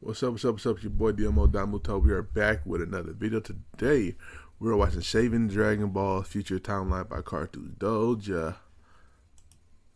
What's up? It's your boy Domuto. We are back with another video. Today, we're watching Saving Dragon Ball Future Timeline by Carthu. Dojo.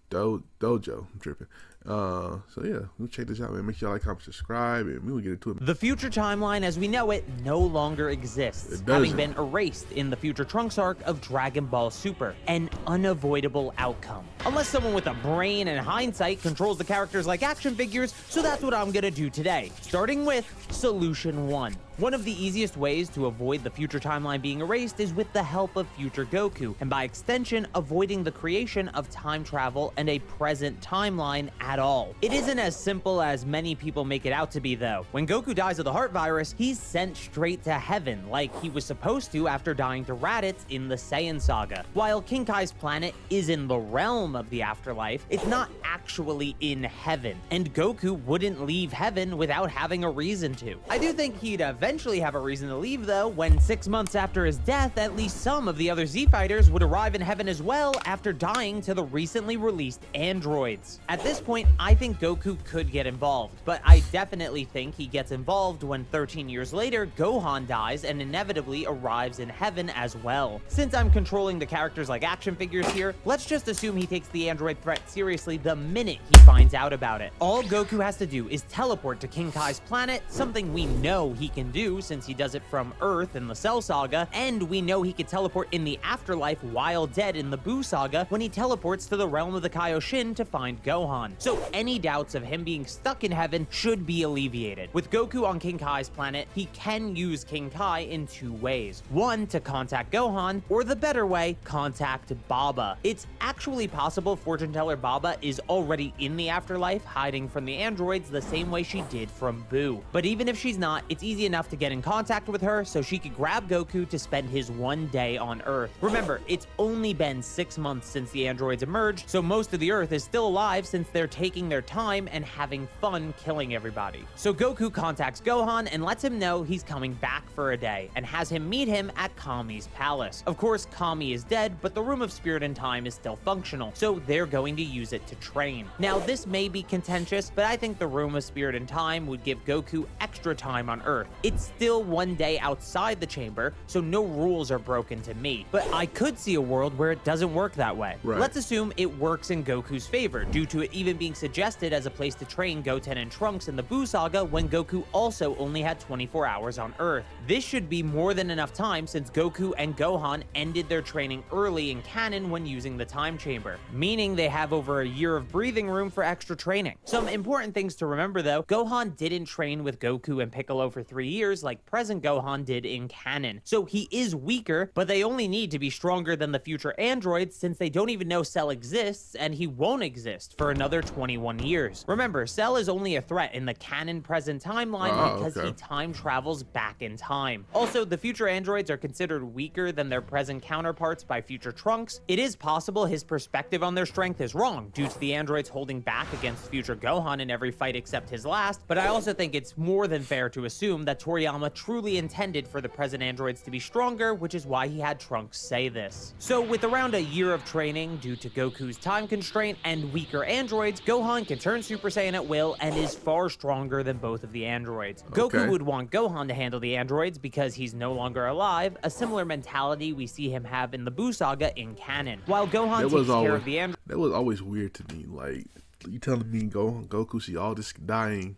I'm tripping. So yeah, we'll check this out, man. Make sure y'all like, comment, subscribe, and we will get into it. The future timeline as we know it no longer exists, having been erased in the Future Trunks arc of Dragon Ball Super. An unavoidable outcome. Unless someone with a brain and hindsight controls the characters like action figures, so that's what I'm gonna do today. Starting with Solution 1. One of the easiest ways to avoid the future timeline being erased is with the help of future Goku, and by extension, avoiding the creation of time travel and a present timeline at all. It isn't as simple as many people make it out to be, though. When Goku dies of the heart virus, he's sent straight to heaven, like he was supposed to after dying to Raditz in the Saiyan saga. While King Kai's planet is in the realm of the afterlife, it's not actually in heaven, and Goku wouldn't leave heaven without having a reason to. I do think he'd eventually have a reason to leave, though, when 6 months after his death, at least some of the other Z-Fighters would arrive in heaven as well after dying to the recently released androids. At this point, I think Goku could get involved, but I definitely think he gets involved when 13 years later, Gohan dies and inevitably arrives in heaven as well. Since I'm controlling the characters like action figures here, let's just assume he takes the android threat seriously the minute he finds out about it. All Goku has to do is teleport to King Kai's planet, something we know he can do since he does it from Earth in the Cell Saga, and we know he could teleport in the afterlife while dead in the Buu Saga when he teleports to the realm of the Kaioshin to find Gohan. So any doubts of him being stuck in heaven should be alleviated. With Goku on King Kai's planet, he can use King Kai in two ways. One, to contact Gohan, or the better way, contact Baba. It's actually possible fortune teller Baba is already in the afterlife, hiding from the androids the same way she did from Buu. But even if she's not, it's easy enough to get in contact with her so she could grab Goku to spend his one day on Earth. Remember, it's only been 6 months since the androids emerged, so most of the Earth is still alive since they're taking their time and having fun killing everybody. So Goku contacts Gohan and lets him know he's coming back for a day, and has him meet him at Kami's palace. Of course, Kami is dead, but the Room of Spirit and Time is still functional, so they're going to use it to train. Now, this may be contentious, but I think the Room of Spirit and Time would give Goku extra time on Earth. It's still one day outside the chamber, so no rules are broken to me. But I could see a world where it doesn't work that way. Right. Let's assume it works in Goku's favor, due to it even being suggested as a place to train Goten and Trunks in the Buu Saga when Goku also only had 24 hours on Earth. This should be more than enough time since Goku and Gohan ended their training early in canon when using the time chamber, meaning they have over a year of breathing room for extra training. Some important things to remember though: Gohan didn't train with Goku and Piccolo for 3 years like present Gohan did in canon. So he is weaker, but they only need to be stronger than the future androids since they don't even know Cell exists, and he won't exist for another 21 years. Remember, Cell is only a threat in the canon present timeline because he time travels back in time. Also, the future androids are considered weaker than their present counterparts by future Trunks. It is possible his perspective on their strength is wrong due to the androids holding back against future Gohan in every fight except his last, but I also think it's more than fair to assume that Toriyama truly intended for the present androids to be stronger, which is why he had Trunks say this. So with around a year of training due to Goku's time constraint and weaker androids, Gohan can turn Super Saiyan at will and is far stronger than both of the androids. Goku would want Gohan to handle the androids because he's no longer alive, a similar mentality we see him have in the Buu Saga in canon. While Gohan takes care of the androids. That was always weird to me. Like, you telling me Goku see all this dying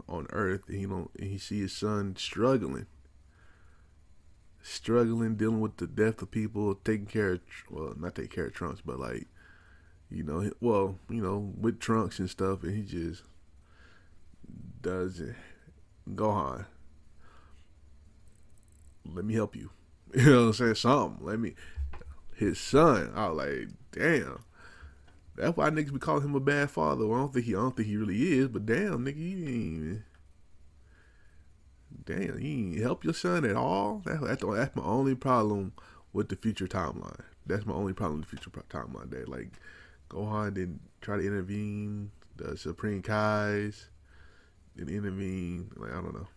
on Earth, and he see his son struggling, dealing with the death of people, taking care of, well, not taking care of Trunks, but like, with Trunks and stuff, and he just does it. Gohan, let me help you. You know what I'm saying? Something. His son. I was like, damn. That's why niggas be calling him a bad father. Well, I don't think he really is, but damn, nigga, you ain't help your son at all. That's my only problem with the future timeline. That's my only problem with the future timeline. That like Gohan didn't try to intervene. The Supreme Kais didn't intervene. Like, I don't know.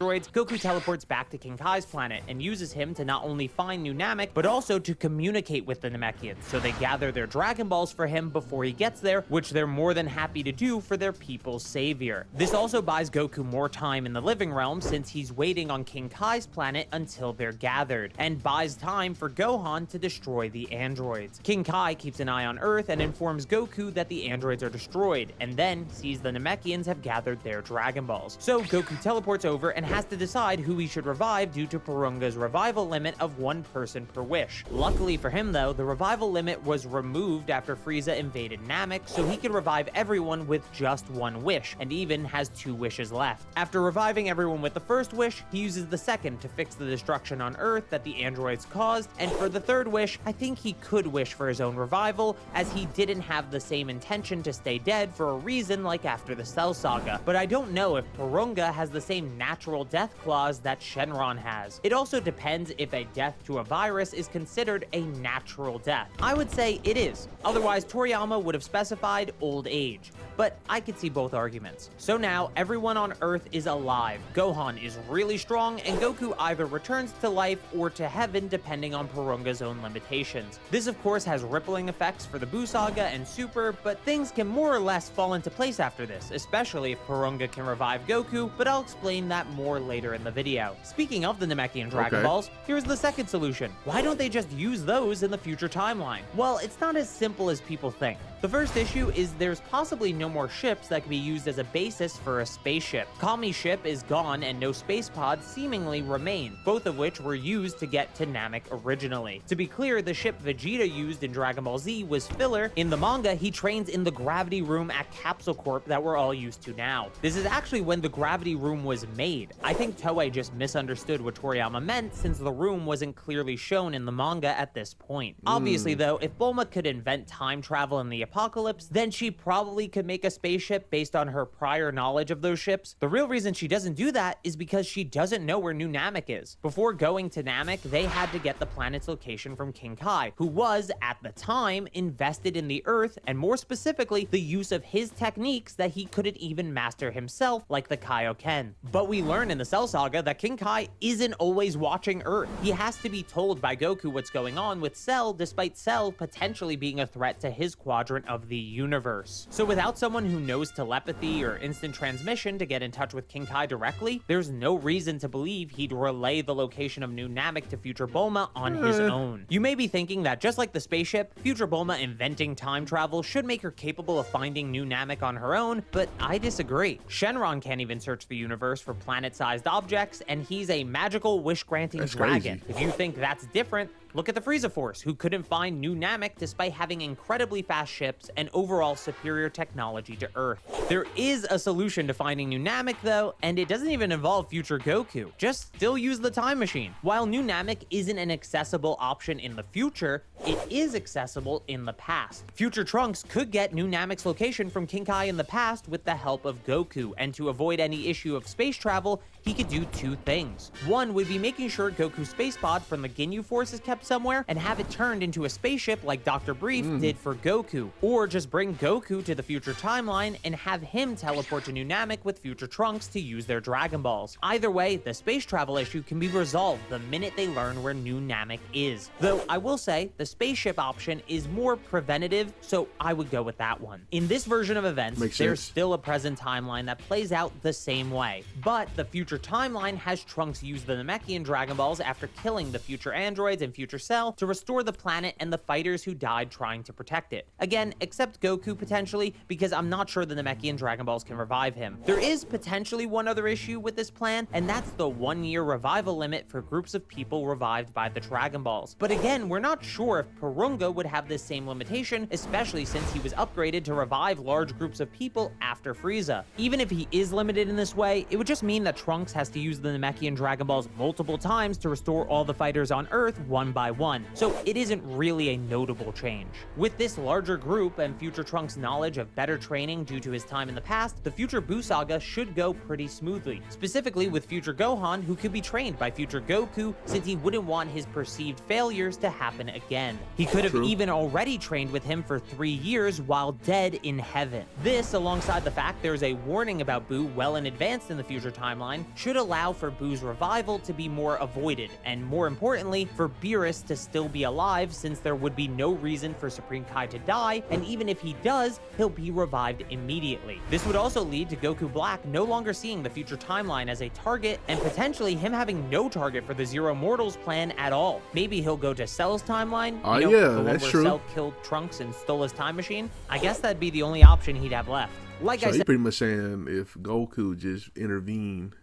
androids, Goku teleports back to King Kai's planet and uses him to not only find new Namek, but also to communicate with the Namekians, so they gather their Dragon Balls for him before he gets there, which they're more than happy to do for their people's savior. This also buys Goku more time in the living realm since he's waiting on King Kai's planet until they're gathered, and buys time for Gohan to destroy the androids. King Kai keeps an eye on Earth and informs Goku that the androids are destroyed, and then sees the Namekians have gathered their Dragon Balls. So Goku teleports over and has to decide who he should revive due to Porunga's revival limit of 1 person per wish. Luckily for him though, the revival limit was removed after Frieza invaded Namek, so he could revive everyone with just 1 wish, and even has 2 wishes left. After reviving everyone with the first wish, he uses the second to fix the destruction on Earth that the androids caused, and for the third wish, I think he could wish for his own revival, as he didn't have the same intention to stay dead for a reason like after the Cell Saga. But I don't know if Porunga has the same natural death clause that Shenron has. It also depends if a death to a virus is considered a natural death. I would say it is. Otherwise, Toriyama would have specified old age. But I could see both arguments. So now, everyone on Earth is alive. Gohan is really strong, and Goku either returns to life or to heaven depending on Porunga's own limitations. This of course has rippling effects for the Buu Saga and Super, but things can more or less fall into place after this, especially if Porunga can revive Goku, but I'll explain that more later in the video. Speaking of the Namekian Dragon Balls, here's the second solution. Why don't they just use those in the future timeline? Well, it's not as simple as people think. The first issue is there's possibly no more ships that can be used as a basis for a spaceship. Kami's ship is gone and no space pods seemingly remain, both of which were used to get to Namek originally. To be clear, the ship Vegeta used in Dragon Ball Z was filler. In the manga, he trains in the gravity room at Capsule Corp that we're all used to now. This is actually when the gravity room was made. I think Toei just misunderstood what Toriyama meant since the room wasn't clearly shown in the manga at this point. Obviously though, if Bulma could invent time travel in the apocalypse, then she probably could make a spaceship based on her prior knowledge of those ships. The real reason she doesn't do that is because she doesn't know where New Namek is. Before going to Namek, they had to get the planet's location from King Kai, who was, at the time, invested in the Earth, and more specifically, the use of his techniques that he couldn't even master himself, like the Kaioken. But we learn in the Cell Saga that King Kai isn't always watching Earth. He has to be told by Goku what's going on with Cell, despite Cell potentially being a threat to his quadrant of the universe. So without someone who knows telepathy or instant transmission to get in touch with King Kai directly, there's no reason to believe he'd relay the location of New Namek to future Bulma on his own. You may be thinking that just like the spaceship, future Bulma inventing time travel should make her capable of finding New Namek on her own, but I disagree. Shenron can't even search the universe for planet-sized objects, and he's a magical wish-granting dragon. If you think that's different, look at the Frieza Force, who couldn't find New Namek despite having incredibly fast ships and overall superior technology to Earth. There is a solution to finding New Namek though, and it doesn't even involve future Goku. Just still use the time machine. While New Namek isn't an accessible option in the future, it is accessible in the past. Future Trunks could get New Namek's location from King Kai in the past with the help of Goku, and to avoid any issue of space travel, he could do 2 things. One would be making sure Goku's space pod from the Ginyu Force is kept somewhere and have it turned into a spaceship like Dr. Brief did for Goku, or just bring Goku to the future timeline and have him teleport to New Namek with future Trunks to use their Dragon Balls. Either way, the space travel issue can be resolved the minute they learn where New Namek is. Though I will say, the spaceship option is more preventative, so I would go with that one. In this version of events, there's still a present timeline that plays out the same way, but the future timeline has Trunks use the Namekian Dragon Balls after killing the future androids and future Cell to restore the planet and the fighters who died trying to protect it. Again, except Goku potentially, because I'm not sure the Namekian Dragon Balls can revive him. There is potentially one other issue with this plan, and that's the 1-year revival limit for groups of people revived by the Dragon Balls. But again, we're not sure if Porunga would have this same limitation, especially since he was upgraded to revive large groups of people after Frieza. Even if he is limited in this way, it would just mean that Trunks has to use the Namekian Dragon Balls multiple times to restore all the fighters on Earth one by one, so it isn't really a notable change. With this larger group and future Trunks' knowledge of better training due to his time in the past, the future Buu saga should go pretty smoothly, specifically with future Gohan, who could be trained by future Goku since he wouldn't want his perceived failures to happen again. He could have even already trained with him for 3 years while dead in heaven. This, alongside the fact there's a warning about Buu well in advance in the future timeline, should allow for Buu's revival to be more avoided, and more importantly, for Beerus to still be alive, since there would be no reason for Supreme Kai to die, and even if he does, he'll be revived immediately. This would also lead to Goku Black no longer seeing the future timeline as a target, and potentially him having no target for the Zero Mortals plan at all. Maybe he'll go to Cell's timeline, the one where true. Cell killed Trunks and stole his time machine. I guess that'd be the only option he'd have left. Like So I he's said, pretty much saying if Goku just intervened,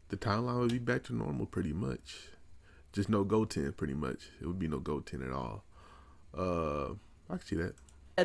the timeline would be back to normal pretty much. Just no Goten pretty much. It would be no Goten at all. I can see that.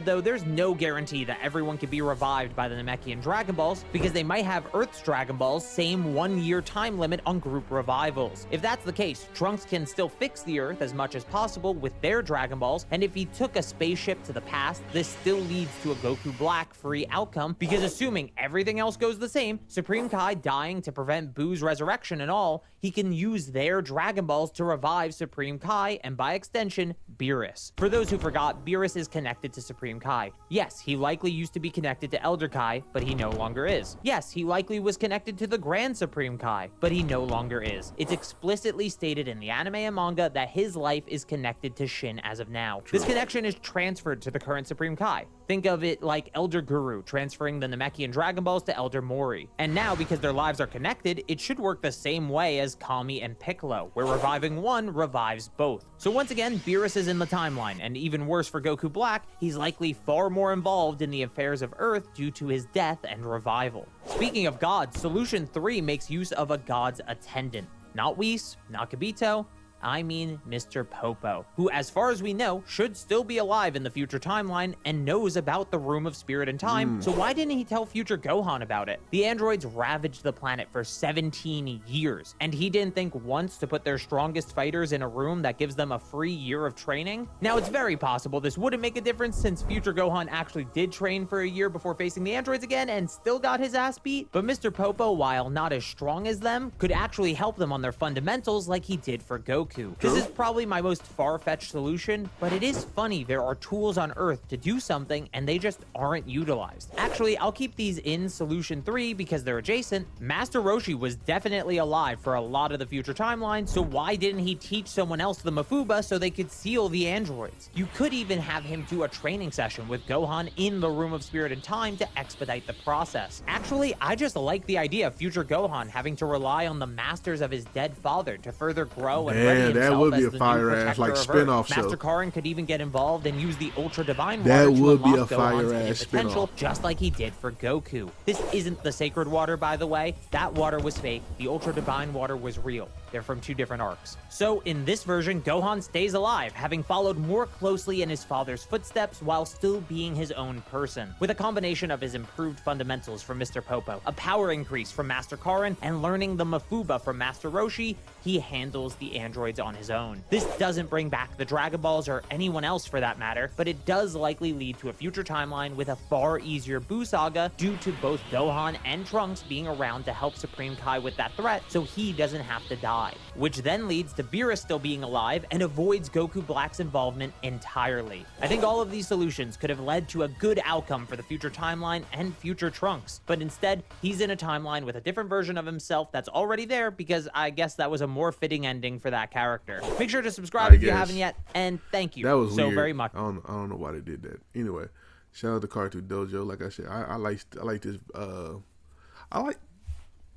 though there's no guarantee that everyone can be revived by the Namekian Dragon Balls, because they might have Earth's Dragon Balls same 1-year time limit on group revivals. If that's the case, Trunks can still fix the Earth as much as possible with their Dragon Balls, and if he took a spaceship to the past, this still leads to a Goku Black free outcome, because assuming everything else goes the same, Supreme Kai dying to prevent Buu's resurrection and all, he can use their Dragon Balls to revive Supreme Kai, and by extension, Beerus. For those who forgot, Beerus is connected to Supreme Kai. Yes, he likely used to be connected to Elder Kai, but he no longer is. Yes, he likely was connected to the Grand Supreme Kai, but he no longer is. It's explicitly stated in the anime and manga that his life is connected to Shin as of now. This connection is transferred to the current Supreme Kai. Think of it like Elder Guru transferring the Namekian Dragon Balls to Elder Mori. And now, because their lives are connected, it should work the same way as Kami and Piccolo, where reviving one revives both. So once again, Beerus is in the timeline, and even worse for Goku Black, he's likely far more involved in the affairs of Earth due to his death and revival. Speaking of gods, Solution 3 makes use of a god's attendant. Not Whis, not Kibito, I mean Mr. Popo, who, as far as we know, should still be alive in the future timeline and knows about the Room of Spirit and Time, so why didn't he tell future Gohan about it? The androids ravaged the planet for 17 years, and he didn't think once to put their strongest fighters in a room that gives them a free year of training? Now, it's very possible this wouldn't make a difference since future Gohan actually did train for a year before facing the androids again and still got his ass beat, but Mr. Popo, while not as strong as them, could actually help them on their fundamentals like he did for Goku. This is probably my most far-fetched solution, but it is funny there are tools on Earth to do something and they just aren't utilized. Actually, I'll keep these in Solution 3 because they're adjacent. Master Roshi was definitely alive for a lot of the future timeline, so why didn't he teach someone else the Mafuba so they could seal the androids? You could even have him do a training session with Gohan in the Room of Spirit and Time to expedite the process. Actually, I just like the idea of future Gohan having to rely on the masters of his dead father to further grow and ready himself that would be as a the fire new ass like protector of spin-off Earth. show. Master Karin could even get involved and use the Ultra Divine That Water to would be unlock a Gohan's fire hidden ass potential, spin-off. just like he did for Goku. This isn't the Sacred Water, by the way. That water was fake. The Ultra Divine Water was real. They're from 2 different arcs. So in this version, Gohan stays alive, having followed more closely in his father's footsteps while still being his own person. With a combination of his improved fundamentals from Mr. Popo, a power increase from Master Karin, and learning the Mafuba from Master Roshi, he handles the androids on his own. This doesn't bring back the Dragon Balls or anyone else for that matter, but it does likely lead to a future timeline with a far easier Buu saga due to both Gohan and Trunks being around to help Supreme Kai with that threat so he doesn't have to die. Which then leads to Beerus still being alive and avoids Goku Black's involvement entirely. I think all of these solutions could have led to a good outcome for the future timeline and future Trunks, but instead, he's in a timeline with a different version of himself that's already there because I guess that was a more fitting ending for that character. Make sure to subscribe if you haven't yet, and thank you so weird. very much. I don't know why they did that. Anyway, shout out to Carthu Dojo. Like I said, I like this. I like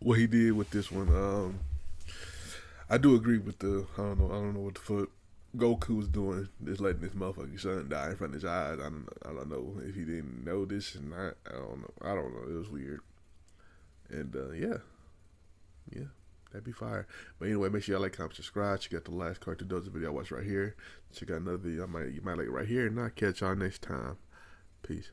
what he did with this one. I do agree with the I don't know what the fuck Goku was doing, just letting this motherfucking son die in front of his eyes. I don't know if he didn't know this and I don't know. It was weird. And yeah, that'd be fire. But anyway, make sure y'all like, comment, subscribe. Check out the last Carthu Dojo video I watched right here. Check out another video you might like right here, and I'll catch y'all next time. Peace.